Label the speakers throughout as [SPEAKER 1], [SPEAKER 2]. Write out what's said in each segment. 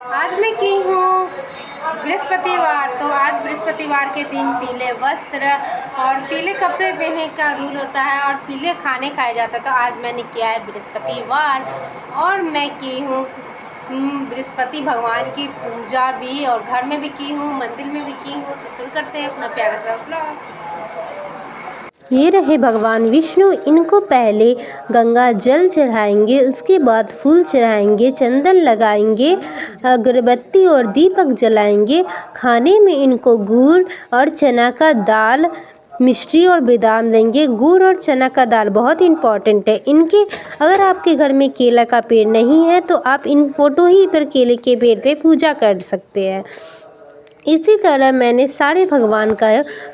[SPEAKER 1] आज मैं की हूँ बृहस्पतिवार। तो आज बृहस्पतिवार के दिन पीले वस्त्र और पीले कपड़े पहनने का रूल होता है और पीले खाने खाए जाता है। तो आज मैंने किया है बृहस्पतिवार और मैं की हूँ बृहस्पति भगवान की पूजा भी, और घर में भी की हूँ, मंदिर में भी की हूँ। तो शुरू करते हैं अपना प्यारा सा व्लॉग।
[SPEAKER 2] ये रहे भगवान विष्णु। इनको पहले गंगा जल चढ़ाएंगे, उसके बाद फूल चढ़ाएंगे, चंदन लगाएंगे, अगरबत्ती और दीपक जलाएंगे। खाने में इनको गुड़ और चना का दाल, मिश्री और बादाम देंगे। गुड़ और चना का दाल बहुत इम्पॉर्टेंट है इनके। अगर आपके घर में केला का पेड़ नहीं है तो आप इन फोटो ही पर केले के पेड़ पे पूजा कर सकते हैं। इसी तरह मैंने सारे भगवान का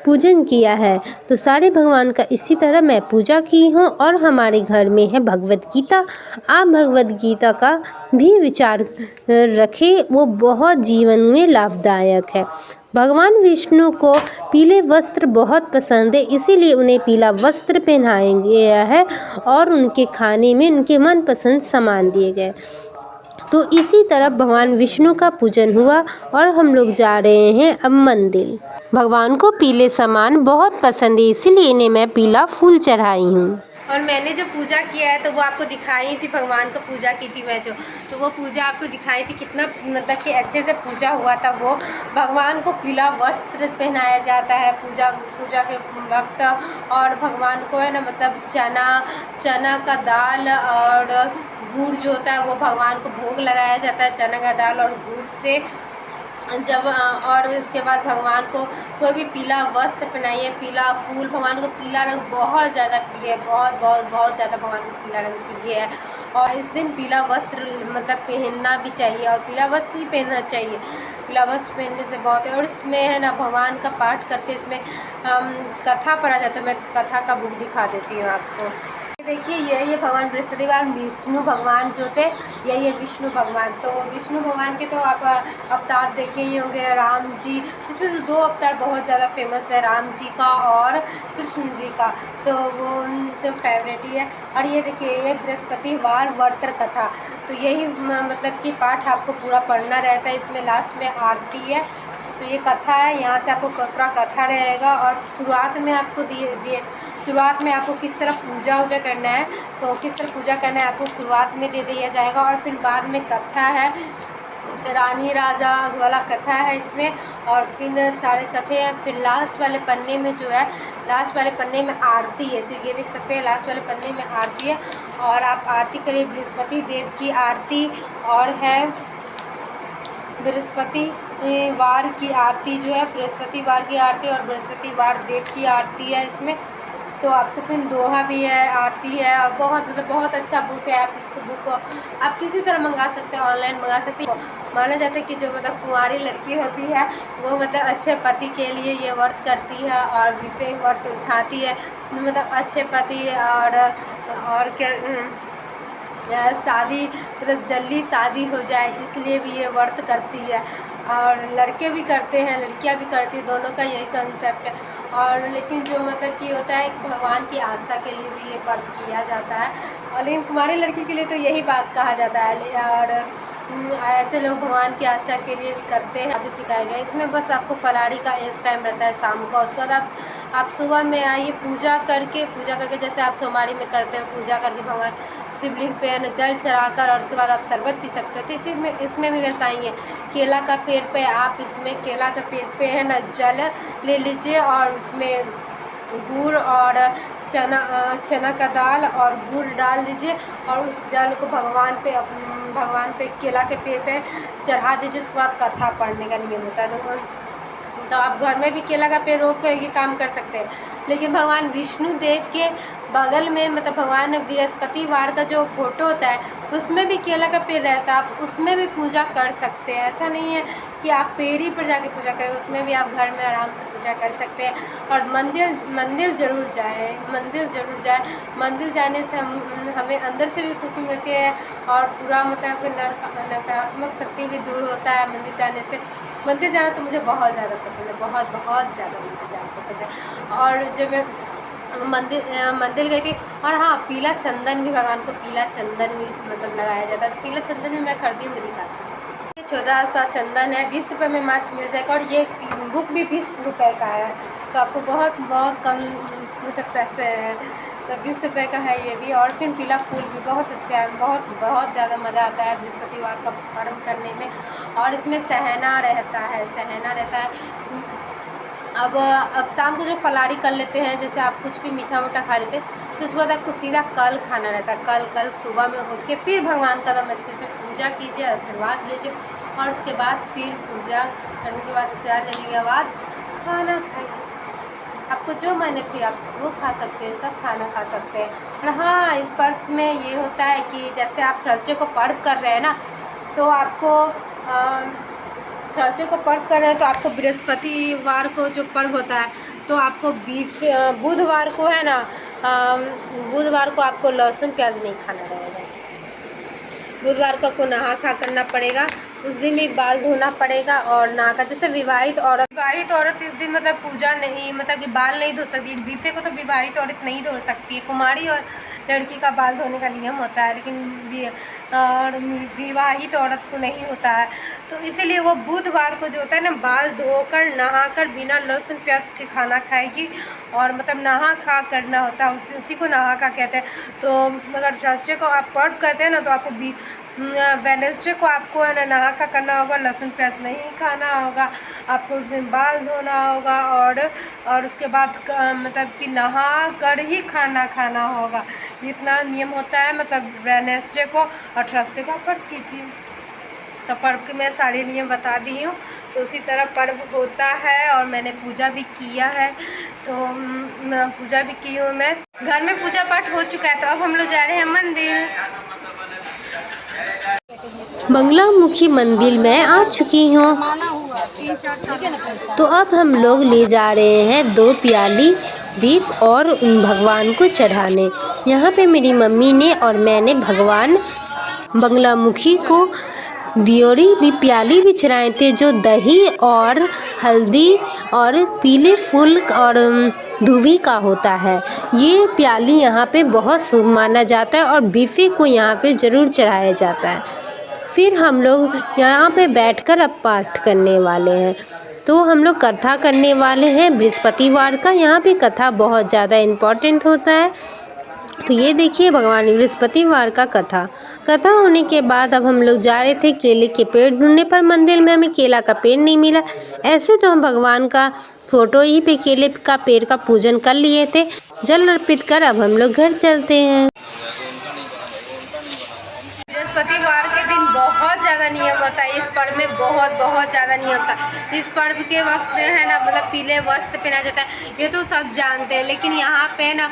[SPEAKER 2] पूजन किया है। तो सारे भगवान का इसी तरह मैं पूजा की हूँ। और हमारे घर में है भगवद गीता। आप भगवद गीता का भी विचार रखें, वो बहुत जीवन में लाभदायक है। भगवान विष्णु को पीले वस्त्र बहुत पसंद है, इसीलिए उन्हें पीला वस्त्र पहनाया गया है और उनके खाने में उनके मनपसंद सामान दिए गए। तो इसी तरह भगवान विष्णु का पूजन हुआ और हम लोग जा रहे हैं अब मंदिर। भगवान को पीले सामान बहुत पसंद है, इसीलिए इन्हें मैं पीला फूल चढ़ाई हूँ।
[SPEAKER 1] और मैंने जो पूजा किया है तो वो आपको दिखाई थी, भगवान को पूजा की थी मैं जो, तो वो पूजा आपको दिखाई थी कितना मतलब कि अच्छे से पूजा हुआ था। वो भगवान को पीला वस्त्र पहनाया जाता है पूजा के वक्त। और भगवान को है ना मतलब चना का दाल और गुड़ जो होता है वो भगवान को भोग लगाया जाता है, चना का दाल और गुड़ से। जब और उसके बाद भगवान को कोई भी पीला वस्त्र पहनाइए, पीला फूल। भगवान को पीला रंग बहुत ज़्यादा प्रिय है, बहुत ज़्यादा भगवान को पीला रंग प्रिय है। और इस दिन पीला वस्त्र मतलब पहनना भी चाहिए और पीला वस्त्र ही पहनना चाहिए। पीला वस्त्र पहनने से बहुत है। और इसमें है ना भगवान का पाठ करते, इसमें कथा पढ़ा जाता है। मैं कथा का बुक दिखा देती हूँ आपको। देखिए ये भगवान बृहस्पतिवार विष्णु भगवान जो थे, ये विष्णु भगवान। तो विष्णु भगवान के तो आप अवतार देखे ही होंगे। राम जी, इसमें तो 2 अवतार बहुत ज़्यादा फेमस है, राम जी का और कृष्ण जी का। तो वो तो फेवरेट ही है। और ये देखिए ये बृहस्पतिवार व्रत कथा, तो यही मतलब कि पाठ आपको पूरा पढ़ना रहता है। इसमें लास्ट में आरती है। तो ये कथा है, यहाँ से आपको पूरा कथा रहेगा। और शुरुआत में आपको शुरुआत में आपको किस तरह पूजा करना है, तो किस तरह पूजा करना है आपको शुरुआत में दे दिया जाएगा। और फिर बाद में कथा है, रानी राजा वाला कथा है इसमें। और फिर सारे कथे हैं। फिर लास्ट वाले पन्ने में जो है, लास्ट वाले पन्ने में आरती है। तो ये देख सकते हैं लास्ट वाले पन्ने में आरती है। और आप आरती करिए, बृहस्पति देव की आरती। और है बृहस्पतिवार की आरती जो है, बृहस्पतिवार की आरती और बृहस्पतिवार देव की आरती है इसमें। तो आपको फिर दोहा भी है, आरती है। और बहुत मतलब बहुत अच्छा बुक है। आप इसको बुक को आप किसी तरह मंगा सकते हैं, ऑनलाइन मंगा सकते हैं। माना जाता है कि जो मतलब कुंवारी लड़की होती है वो मतलब अच्छे पति के लिए ये व्रत करती है और विवेक व्रत उठाती है, मतलब अच्छे पति और क्या शादी मतलब जल्दी शादी हो जाए, इसलिए भी ये व्रत करती है। और लड़के भी करते हैं, लड़कियां भी करती हैं, दोनों का यही कंसेप्ट है। और लेकिन जो मतलब कि होता है भगवान की आस्था के लिए भी ये व्रत किया जाता है। और लेकिन कुंवारी लड़की के लिए तो यही बात कहा जाता है। और ऐसे लोग भगवान की आस्था के लिए भी करते हैं, आगे सिखाया गया। इसमें बस आपको फलाहारी का एक टाइम रहता है शाम का। उसके बाद आप सुबह में आइए पूजा करके जैसे आप सोमवारी में करते हो, पूजा करके भगवान शिवलिंग पे जल चढ़ाकर और उसके बाद आप शरबत पी सकते हो। तो इसमें भी वैसा ही है। केला का पेड़ पे आप इसमें केला का पेड़ पे है ना जल ले लीजिए और उसमें गुड़ और चना का दाल और गुड़ डाल दीजिए। और उस जल को भगवान पे केला के पेड़ पे चढ़ा दीजिए। उसके बाद कथा पढ़ने का नियम होता है। तो आप घर में भी केला का पेड़ रोप कर ये काम कर सकते हैं। लेकिन भगवान विष्णु देव के बगल में मतलब भगवान बृहस्पतिवार का जो फोटो होता है उसमें भी केला का पेड़ रहता है, आप उसमें भी पूजा कर सकते हैं। ऐसा नहीं है कि आप पेड़ ही पर जाके पूजा करें, उसमें भी आप घर में आराम से पूजा कर सकते हैं। और मंदिर ज़रूर जाए, मंदिर जाने से हमें अंदर से भी खुशी मिलती है और पूरा मतलब नकारात्मक शक्ति भी दूर होता है मंदिर जाने से। मंदिर जाना तो मुझे बहुत ज़्यादा पसंद है, बहुत ज़्यादा मंदिर जाना पसंद है। और जब मैं मंदिर गई थी। और हाँ, पीला चंदन भी भगवान को पीला चंदन भी मतलब लगाया जाता है। तो पीला चंदन भी मैं खरीदी हूँ, मैं दिखाती हूँ। ये छोटा सा चंदन है, 20 रुपये में मात्र मिल जाएगा। और ये बुक भी 20 रुपये का है, तो आपको बहुत कम मतलब पैसे हैं, तो 20 रुपये का है ये भी। और फिर पीला फूल भी बहुत अच्छा है, बहुत ज़्यादा मज़ा आता है बृहस्पतिवार का पर्व करने में। और इसमें सहना रहता है। अब शाम को जो फलारी कर लेते हैं, जैसे आप कुछ भी मीठा मोटा खा लेते हैं, तो उसके बाद आपको सीधा कल खाना रहता है। कल सुबह में उठ के फिर भगवान का दम अच्छे से पूजा कीजिए, आशीर्वाद लीजिए, और उसके बाद फिर पूजा करने के बाद आशीर्वाद लेने के बाद खाना खाइए। आपको जो मन है फिर आप वो खा सकते हैं, सब खाना खा सकते हैं। और हाँ, इस पर्व में ये होता है कि जैसे आप थर्सडे को पर्व कर रहे हैं ना, तो आपको थर्सडे को पर्व कर रहे हैं तो आपको बृहस्पतिवार को जो पर्व होता है तो आपको बुधवार को है ना, बुधवार को आपको लहसुन प्याज नहीं खाना रहेगा। बुधवार को आपको नहा खा करना पड़ेगा, उस दिन भी बाल धोना पड़ेगा। और नहा का जैसे विवाहित औरत इस दिन मतलब पूजा नहीं, मतलब कि बाल नहीं धो सकती। बीफे को तो विवाहित औरत नहीं धो सकती है, कुमारी और लड़की का बाल धोने का नियम होता है, लेकिन और विवाहित औरत को नहीं होता है। तो इसीलिए वो बुधवार को जो होता है ना, बाल धोकर नहाकर बिना लहसुन प्याज के खाना खाएगी, और मतलब नहा खा करना होता है, उसी को नहा खा कहते हैं। तो अगर थर्सडे को आप पर्व करते हैं ना, तो आपको वेडनेसडे को आपको है ना नहा खा करना होगा, लहसुन प्याज नहीं खाना होगा, आपको उस दिन बाल धोना होगा, और उसके बाद मतलब कि नहा कर ही खाना खाना होगा। इतना नियम होता है मतलब वेडनेसडे को, और थर्सडे को पर्व कीजिए। तो पर्व के मैं सारे नियम बता दी हूँ, तो उसी तरह पर्व होता है। और मैंने पूजा भी किया है, तो पूजा भी की हूँ मैं। घर में पूजा पाठ हो चुका है, तो अब हम लोग जा रहे हैं मंदिर।
[SPEAKER 2] बंगलामुखी मंदिर में आ चुकी हूँ। तो अब हम लोग ले जा रहे हैं 2 प्याली दीप और भगवान को चढ़ाने। यहाँ पे मेरी मम्मी ने और मैंने भगवान बंगलामुखी को दियोरी भी प्याली भी चढ़ाए थे, जो दही और हल्दी और पीले फूल और धुबी का होता है। ये प्याली यहाँ पे बहुत शुभ माना जाता है, और बीफे को यहाँ पे ज़रूर चढ़ाया जाता है। फिर हम लोग यहाँ पे बैठकर अब पाठ करने वाले हैं। तो हम लोग कथा करने वाले हैं बृहस्पतिवार का। यहाँ पे कथा बहुत ज़्यादा इम्पोर्टेंट होता है। तो ये देखिए भगवान बृहस्पतिवार का कथा होने के बाद अब हम लोग जा रहे थे केले के पेड़ ढूंढने, पर मंदिर में हमें केला का पेड़ नहीं मिला। ऐसे तो हम भगवान का फोटो ही पे केले का पेड़ का पूजन कर लिए थे। जल अर्पित कर अब हम लोग घर चलते हैं।
[SPEAKER 1] बृहस्पतिवार के दिन बहुत ज़्यादा नियम होता है, इस पर्व में बहुत ज़्यादा नियम होता है। इस पर्व के वक्त है ना, मतलब पीले वस्त्र पहना जाता है, ये तो सब जानते हैं। लेकिन यहाँ पे ना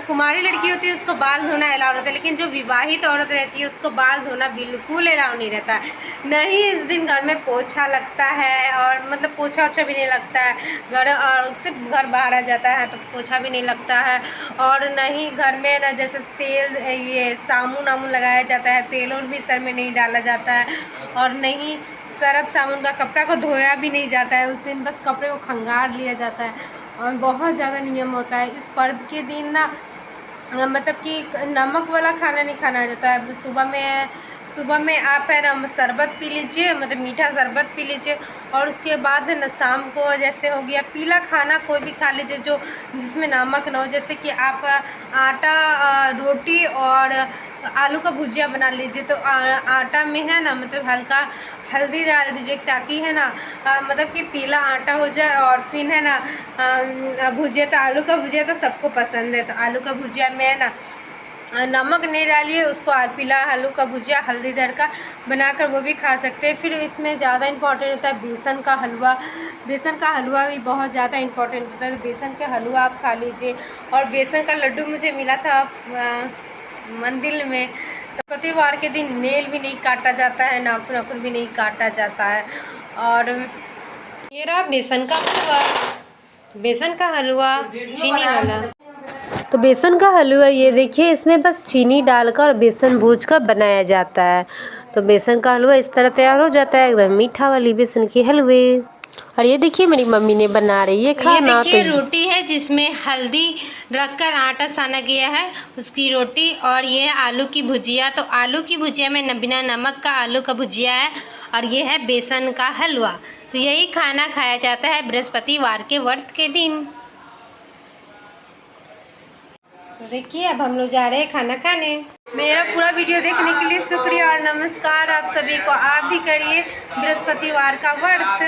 [SPEAKER 1] कुमारी लड़की होती है उसको बाल धोना अलाउ रहता है, लेकिन जो विवाहित औरत रहती है उसको बाल धोना बिल्कुल अलाउ नहीं रहता है। नहीं इस दिन घर में पोछा लगता है, और मतलब पोछा ओछा भी नहीं लगता है घर, और सिर्फ घर बाहर आ जाता है तो पोछा भी नहीं लगता है। और नहीं घर में ना जैसे तेल ये साबुन वामुन लगाया जाता है, तेल और भी सर में नहीं डाला जाता है, और नहीं सरफ साबुन का कपड़ा को धोया भी नहीं जाता है उस दिन, बस कपड़े को खंगार लिया जाता है। और बहुत ज़्यादा नियम होता है इस पर्व के दिन ना, मतलब कि नमक वाला खाना नहीं खाना जाता है। सुबह में आप है ना शरबत पी लीजिए, मतलब मीठा शरबत पी लीजिए, और उसके बाद है ना शाम को जैसे हो गया पीला खाना कोई भी खा लीजिए जो जिसमें नमक ना हो। जैसे कि आप आटा रोटी और आलू का भुजिया बना लीजिए, तो आटा में है ना मतलब हल्का हल्दी डाल दीजिए, ताकि है ना मतलब कि पीला आटा हो जाए। और फिर है ना भुजिया, तो आलू का भुजिया तो सबको पसंद है, तो आलू का भुजिया में है ना नमक नहीं डालिए उसको, पीला आलू का भुजिया हल्दीदार का बनाकर वो भी खा सकते हैं। फिर इसमें ज़्यादा इम्पॉर्टेंट होता है बेसन का हलवा। बेसन का हलवा भी बहुत ज़्यादा इम्पॉर्टेंट होता है, तो बेसन का हलवा आप खा लीजिए। और बेसन का लड्डू मुझे मिला था मंदिर में। बृहस्पतिवार के दिन नेल भी नहीं काटा जाता है, नाखून भी नहीं काटा जाता है। और ये रहा बेसन का हलवा चीनी वाला।
[SPEAKER 2] तो बेसन का हलवा ये देखिए, इसमें बस चीनी डालकर और बेसन भूनकर बनाया जाता है। तो बेसन का हलवा इस तरह तैयार हो जाता है, एकदम मीठा वाली बेसन के हलवे। और ये देखिए मेरी मम्मी ने बना रही है खाना।
[SPEAKER 1] ये देखिए रोटी है जिसमें हल्दी रखकर आटा साना गया है, उसकी रोटी। और ये आलू की भुजिया, तो आलू की भुजिया में बिना नमक का आलू का भुजिया है। और ये है बेसन का हलवा। तो यही खाना खाया जाता है बृहस्पतिवार के व्रत के दिन। तो देखिए अब हम लोग जा रहे हैं खाना खाने। मेरा पूरा वीडियो देखने के लिए शुक्रिया और नमस्कार आप सभी को। आप भी करिए बृहस्पतिवार का व्रत।